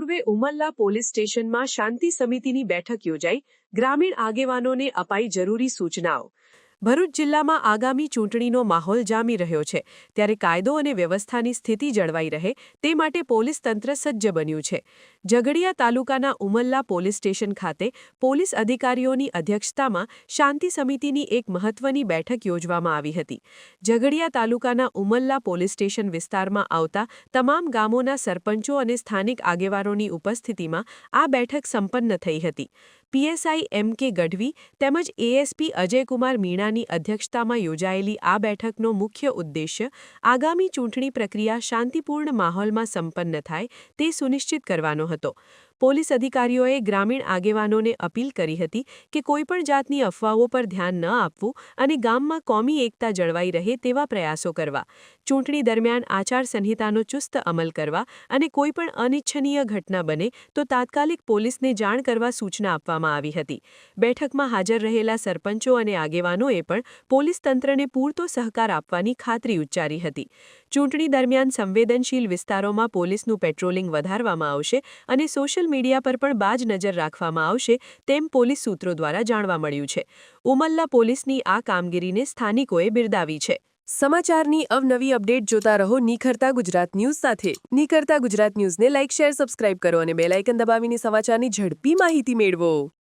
પૂર્વે ઉમલ્લા પોલીસ સ્ટેશનમાં શાંતિ સમિતિની બેઠક યોજાઈ, ગ્રામીણ આગેવાનોને અપાઈ જરૂરી સૂચનાઓ। ભરૂચ જિલ્લામાં આગામી ચૂંટણીનો માહોલ જામી રહ્યો છે, ત્યારે કાયદો અને વ્યવસ્થાની સ્થિતિ જળવાઈ રહે તે માટે પોલીસ તંત્ર સજ્જ બન્યું છે। ઝઘડિયા તાલુકાના ઉમલ્લા પોલીસ સ્ટેશન ખાતે પોલીસ અધિકારીઓની અધ્યક્ષતામાં શાંતિ સમિતિની એક મહત્વની બેઠક યોજવામાં આવી હતી। ઝઘડિયા તાલુકાના ઉમલ્લા પોલીસ સ્ટેશન વિસ્તારમાં આવતા તમામ ગામોના સરપંચો અને સ્થાનિક આગેવાનોની ઉપસ્થિતિમાં આ બેઠક સંપન્ન થઈ હતી। પીએસઆઈ એમ.કે. ગઢવી તેમજ એએસપી અજયકુમાર મીણાની અધ્યક્ષતામાં યોજાયેલી આ બેઠકનો મુખ્ય ઉદ્દેશ્ય આગામી ચૂંટણી પ્રક્રિયા શાંતિપૂર્ણ માહોલમાં સંપન્ન થાય તે સુનિશ્ચિત કરવાનો હતો। પોલીસ અધિકારીઓએ ગ્રામીણ આગેવાનોને અપીલ કરી હતી કે કોઈપણ જાતની અફવાઓ પર ધ્યાન ન આપવું અને ગામમાં કોમી એકતા જળવાઈ રહે તેવા પ્રયાસો કરવા, ચૂંટણી દરમિયાન આચારસંહિતાનો ચુસ્ત અમલ કરવા અને કોઈપણ અનિચ્છનીય ઘટના બને તો તાત્કાલિક પોલીસને જાણ કરવા સૂચના આપવામાં આવી હતી। બેઠકમાં હાજર રહેલા સરપંચો અને આગેવાનોએ પણ પોલીસ તંત્રને પૂરતો સહકાર આપવાની ખાતરી ઉચ્ચારી હતી। ચૂંટણી દરમિયાન સંવેદનશીલ વિસ્તારોમાં પોલીસનું પેટ્રોલિંગ વધારવામાં આવશે અને સોશિયલ મીડિયા પર પણ બાજ નજર રાખવામાં આવશે તેમ પોલીસ સૂત્રો દ્વારા જાણવા મળ્યું છે। ઉમલ્લા પોલીસની આ કામગીરીને સ્થાનિકોએ બિરદાવી છે। સમાચારની અવનવી અપડેટ જોતા રહો નિખરતા ગુજરાત ન્યૂઝ સાથે। નિખરતા ગુજરાત ન્યૂઝને લાઇક, શેર, સબસ્ક્રાઇબ કરો અને બેલ આઇકન દબાવીને સમાચારની ઝડપી માહિતી મેળવો।